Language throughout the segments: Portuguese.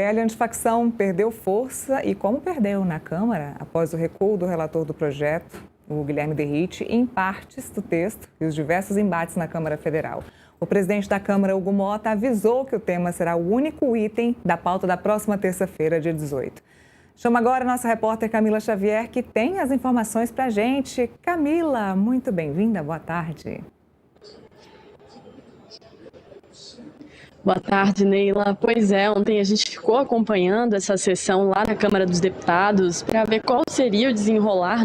PL antifacção perdeu força e como perdeu na Câmara após o recuo do relator do projeto, o Guilherme Derrite, em partes do texto e os diversos embates na Câmara Federal. O presidente da Câmara, Hugo Motta, avisou que o tema será o único item da pauta da próxima terça-feira, dia 18. Chama agora a nossa repórter Camila Xavier, que tem as informações para a gente. Camila, muito bem-vinda, boa tarde. Boa tarde, Neila. Pois é, ontem a gente ficou acompanhando essa sessão lá na Câmara dos Deputados para ver qual seria o desenrolar,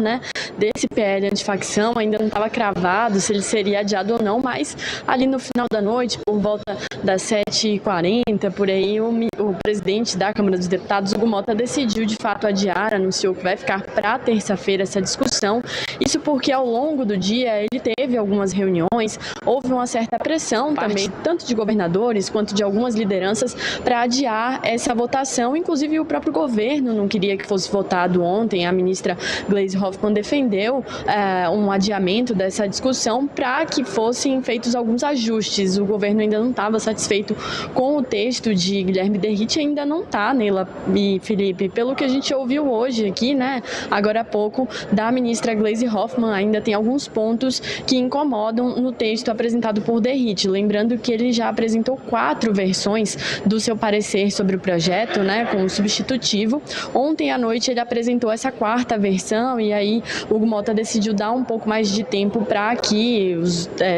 desse PL antifacção. Ainda não estava cravado se ele seria adiado ou não, mas ali no final da noite, por volta das 7h40, por aí, o presidente da Câmara dos Deputados, Hugo Motta, decidiu de fato adiar, anunciou que vai ficar para terça-feira essa discussão. Isso porque ao longo do dia ele teve algumas reuniões, houve uma certa pressão também, tanto de governadores quanto de algumas lideranças, para adiar essa votação. Inclusive o próprio governo não queria que fosse votado ontem. A ministra Gleisi Hoffmann defendeu um adiamento dessa discussão para que fossem feitos alguns ajustes. O governo ainda não estava satisfeito com o texto de Guilherme Derrite, ainda não está, Neila e Felipe. Pelo que a gente ouviu hoje aqui, agora há pouco, da ministra Gleisi Hoffmann, ainda tem alguns pontos que incomodam no texto apresentado por Derrite. Lembrando que ele já apresentou 4 versões do seu parecer sobre o projeto, com o substitutivo. Ontem à noite ele apresentou essa 4ª versão e aí o Hugo Motta decidiu dar um pouco mais de tempo para que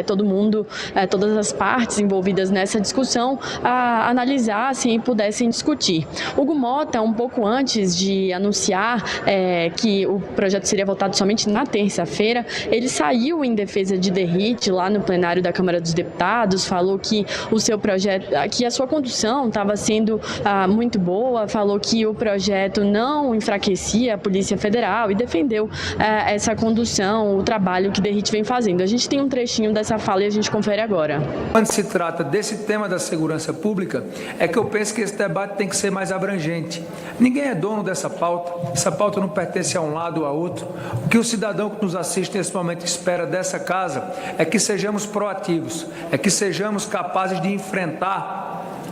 todo mundo, todas as partes envolvidas nessa discussão, analisassem e pudessem discutir. Hugo Motta, um pouco antes de anunciar que o projeto seria votado somente na terça-feira, ele saiu em defesa de Derrite lá no plenário da Câmara dos Deputados, falou que o seu projeto, que a sua condução estava sendo muito boa, falou que o projeto não enfraquecia a Polícia Federal e defendeu essa condução, o trabalho que Derrite vem fazendo. A gente tem um trechinho dessa fala e a gente confere agora. Quando se trata desse tema da segurança pública, é que eu penso que esse debate tem que ser mais abrangente. Ninguém é dono dessa pauta, essa pauta não pertence a um lado ou a outro. O que o cidadão que nos assiste nesse momento espera dessa casa é que sejamos proativos, é que sejamos capazes de enfrentar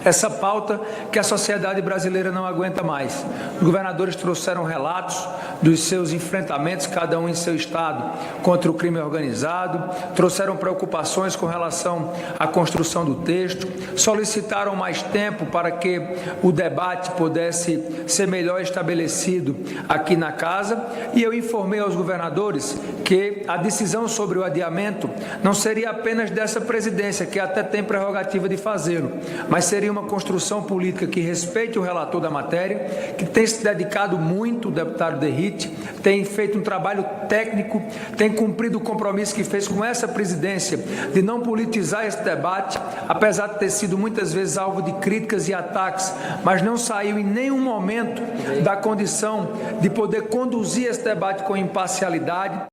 essa pauta que a sociedade brasileira não aguenta mais. Os governadores trouxeram relatos dos seus enfrentamentos, cada um em seu estado, contra o crime organizado, trouxeram preocupações com relação à construção do texto, solicitaram mais tempo para que o debate pudesse ser melhor estabelecido aqui na casa, e eu informei aos governadores que a decisão sobre o adiamento não seria apenas dessa presidência, que até tem prerrogativa de fazê-lo, mas seria uma construção política que respeite o relator da matéria, que tem se dedicado muito, o deputado Derrite, tem feito um trabalho técnico, tem cumprido o compromisso que fez com essa presidência de não politizar esse debate, apesar de ter sido muitas vezes alvo de críticas e ataques, mas não saiu em nenhum momento da condição de poder conduzir esse debate com imparcialidade.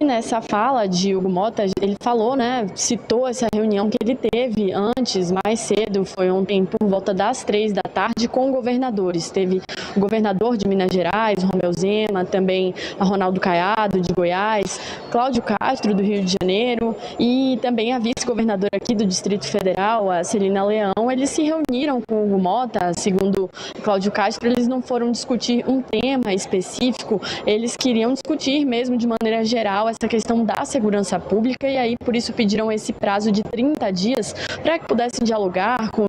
Nessa fala de Hugo Motta, ele falou, citou essa reunião que ele teve antes, mais cedo, foi ontem por volta das 15h, com governadores. Teve o governador de Minas Gerais, Romeu Zema, também a Ronaldo Caiado, de Goiás, Cláudio Castro, do Rio de Janeiro, e também a vice-governadora aqui do Distrito Federal, a Celina Leão. Eles se reuniram com o Hugo Motta, segundo Cláudio Castro, eles não foram discutir um tema específico, eles queriam discutir mesmo de maneira geral essa questão da segurança pública, e aí por isso pediram esse prazo de 30 dias para que pudessem dialogar com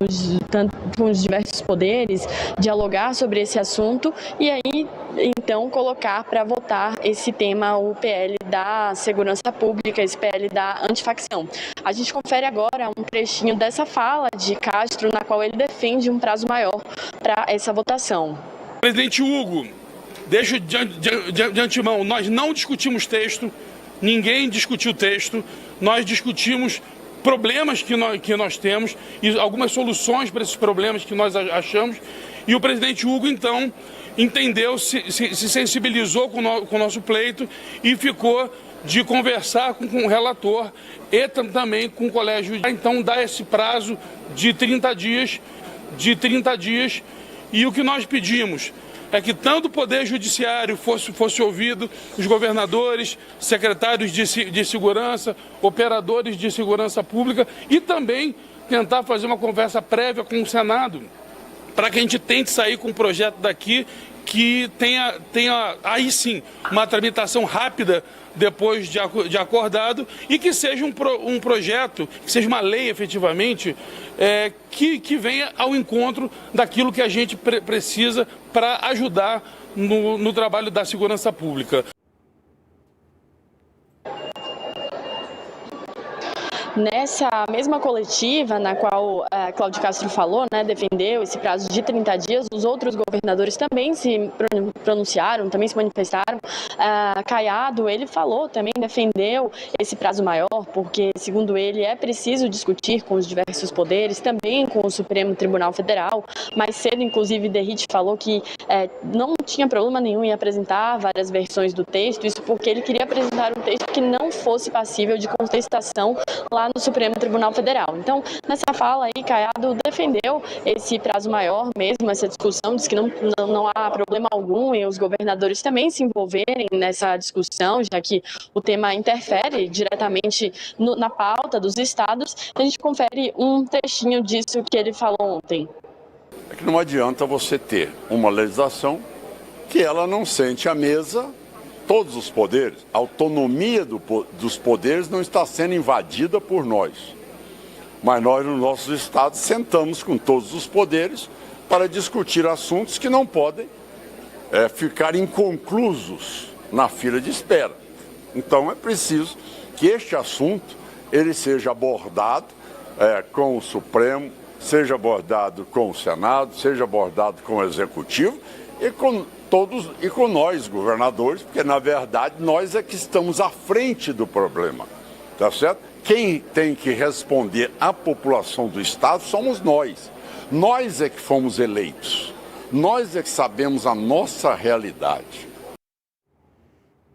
os diversos poderes, dialogar sobre esse assunto e aí então colocar para votar esse tema, o PL da segurança pública, esse PL da antifacção. A gente confere agora um trechinho dessa fala de Castro, na qual ele defende um prazo maior para essa votação. Presidente Hugo, deixo de antemão, nós não discutimos texto, ninguém discutiu texto, nós discutimos problemas que nós temos e algumas soluções para esses problemas que nós achamos, e o presidente Hugo, então, entendeu, se sensibilizou com o nosso pleito e ficou de conversar com o relator e também com o colégio. Então, dá esse prazo de 30 dias, e o que nós pedimos é que tanto o Poder Judiciário fosse ouvido, os governadores, secretários de segurança, operadores de segurança pública e também tentar fazer uma conversa prévia com o Senado, para que a gente tente sair com um projeto daqui que tenha aí sim uma tramitação rápida depois de acordado e que seja um projeto, que seja uma lei efetivamente, que venha ao encontro daquilo que a gente precisa para ajudar no trabalho da segurança pública. Nessa mesma coletiva na qual Cláudio Castro falou, né, defendeu esse prazo de 30 dias, os outros governadores também se pronunciaram, também se manifestaram. Caiado, ele falou, também defendeu esse prazo maior, porque, segundo ele, é preciso discutir com os diversos poderes, também com o Supremo Tribunal Federal. Mais cedo, inclusive, Derrite falou que não tinha problema nenhum em apresentar várias versões do texto, isso porque ele queria apresentar um texto que não fosse passível de contestação lá no Supremo Tribunal Federal. Então, nessa fala aí, Caiado defendeu esse prazo maior mesmo, essa discussão, diz que não há problema algum em os governadores também se envolverem nessa discussão, já que o tema interfere diretamente na pauta dos estados. A gente confere um trechinho disso que ele falou ontem. É que não adianta você ter uma legislação que ela não sente à mesa todos os poderes. A autonomia dos poderes não está sendo invadida por nós. Mas nós, nos nossos estados, sentamos com todos os poderes para discutir assuntos que não podem ficar inconclusos na fila de espera. Então é preciso que este assunto ele seja abordado com o Supremo, seja abordado com o Senado, seja abordado com o Executivo e com todos e com nós, governadores, porque, na verdade, nós é que estamos à frente do problema, tá certo? Quem tem que responder à população do Estado somos nós. Nós é que fomos eleitos. Nós é que sabemos a nossa realidade.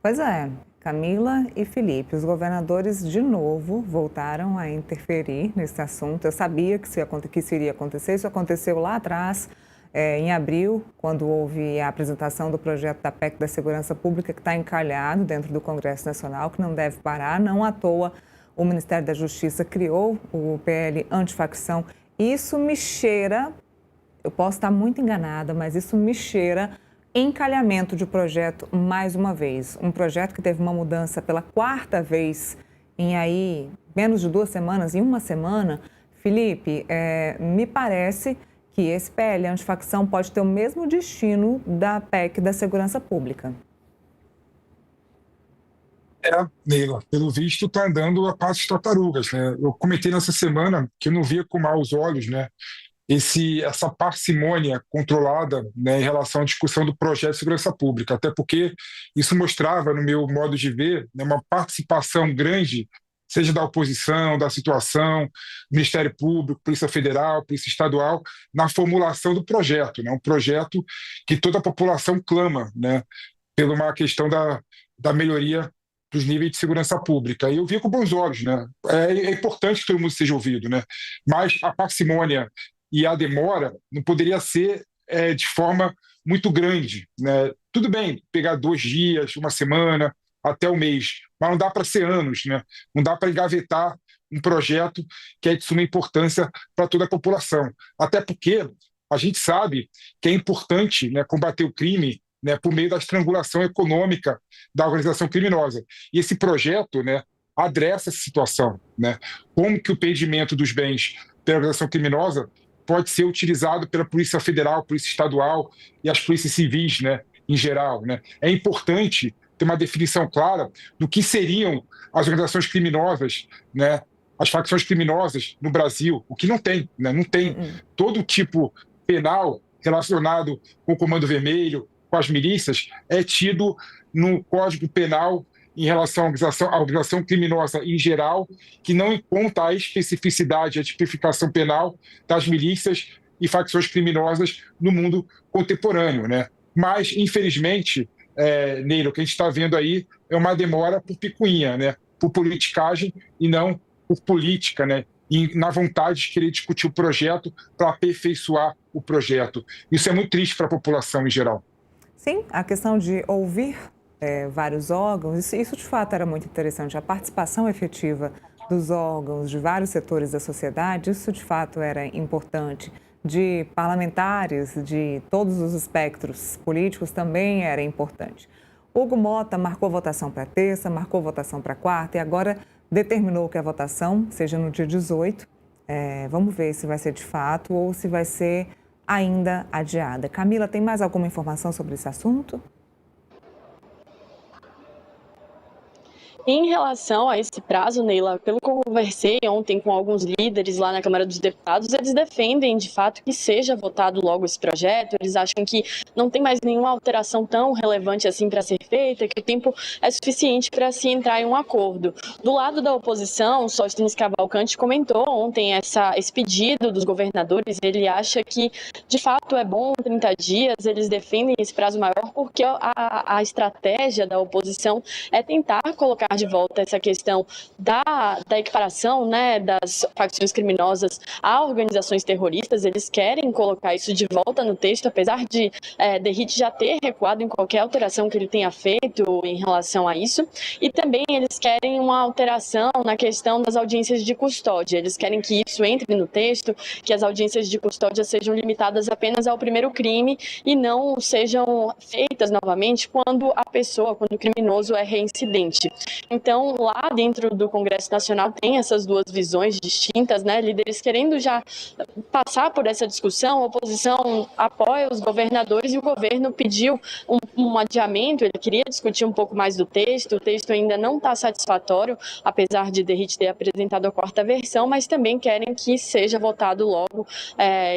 Pois é, Camila e Felipe, os governadores de novo voltaram a interferir nesse assunto. Eu sabia que isso iria acontecer, isso aconteceu lá atrás, em abril, quando houve a apresentação do projeto da PEC da Segurança Pública, que está encalhado dentro do Congresso Nacional, que não deve parar. Não à toa, o Ministério da Justiça criou o PL antifacção. Isso me cheira, eu posso estar muito enganada, mas isso me cheira encalhamento de projeto mais uma vez. Um projeto que teve uma mudança pela 4ª vez em aí menos de 2 semanas, em uma semana. Felipe, me parece que esse PL antifacção pode ter o mesmo destino da PEC da Segurança Pública. Neila, pelo visto está andando a passos tartarugas, né? Eu comentei nessa semana que eu não via com maus olhos, né, essa parcimônia controlada, né, em relação à discussão do projeto de segurança pública, até porque isso mostrava, no meu modo de ver, né, uma participação grande, seja da oposição, da situação, Ministério Público, Polícia Federal, Polícia Estadual, na formulação do projeto, né? Um projeto que toda a população clama, né, pela uma questão da melhoria dos níveis de segurança pública. E eu vi com bons olhos, né? É importante que todo mundo seja ouvido, né? Mas a parcimônia e a demora não poderia ser de forma muito grande, né? Tudo bem, pegar 2 dias, 1 semana, até o mês, mas não dá para ser anos, né? Não dá para engavetar um projeto que é de suma importância para toda a população. Até porque a gente sabe que é importante, né, combater o crime, né, por meio da estrangulação econômica da organização criminosa. E esse projeto, né, adressa essa situação, né? Como que o pendimento dos bens pela organização criminosa pode ser utilizado pela Polícia Federal, Polícia Estadual e as polícias civis, né, em geral, né? É importante ter uma definição clara do que seriam as organizações criminosas, né, as facções criminosas no Brasil, o que não tem, né? Não tem todo tipo penal relacionado com o Comando Vermelho, com as milícias, é tido no Código Penal em relação à organização criminosa em geral, que não encontra a especificidade, a tipificação penal das milícias e facções criminosas no mundo contemporâneo, né? Mas, infelizmente, Neilo, o que a gente está vendo aí é uma demora por picuinha, né? Por politicagem e não por política, né? E na vontade de querer discutir o projeto para aperfeiçoar o projeto. Isso é muito triste para a população em geral. Sim, a questão de ouvir vários órgãos, isso de fato era muito interessante. A participação efetiva dos órgãos, de vários setores da sociedade, isso de fato era importante. De parlamentares, de todos os espectros políticos também era importante. Hugo Mota marcou votação para terça, marcou votação para quarta e agora determinou que a votação seja no dia 18. Vamos ver se vai ser de fato ou se vai ser ainda adiada. Camila, tem mais alguma informação sobre esse assunto? Em relação a esse prazo, Neila, pelo que eu conversei ontem com alguns líderes lá na Câmara dos Deputados, eles defendem, de fato, que seja votado logo esse projeto. Eles acham que não tem mais nenhuma alteração tão relevante assim para ser feita, que o tempo é suficiente para se entrar em um acordo. Do lado da oposição, o Sóstenes Cavalcante comentou ontem esse pedido dos governadores. Ele acha que, de fato, é bom 30 dias, eles defendem esse prazo maior porque a estratégia da oposição é tentar colocar de volta essa questão da equiparação, né, das facções criminosas a organizações terroristas. Eles querem colocar isso de volta no texto, apesar de Derrite já ter recuado em qualquer alteração que ele tenha feito em relação a isso. E também eles querem uma alteração na questão das audiências de custódia. Eles querem que isso entre no texto, que as audiências de custódia sejam limitadas apenas ao primeiro crime e não sejam feitas novamente quando o criminoso é reincidente. Então, lá dentro do Congresso Nacional tem essas duas visões distintas, né? Líderes querendo já passar por essa discussão, a oposição apoia os governadores e o governo pediu um adiamento, ele queria discutir um pouco mais do texto, o texto ainda não está satisfatório, apesar de Derrite ter apresentado a quarta versão, mas também querem que seja votado logo.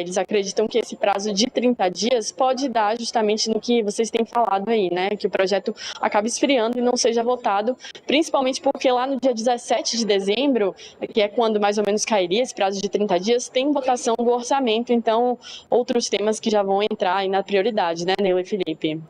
Eles acreditam que esse prazo de 30 dias pode dar justamente no que vocês têm falado aí, né? Que o projeto acabe esfriando e não seja votado, principalmente porque lá no dia 17 de dezembro, que é quando mais ou menos cairia esse prazo de 30 dias, tem votação do orçamento, então outros temas que já vão entrar aí na prioridade, né, Neila e Felipe?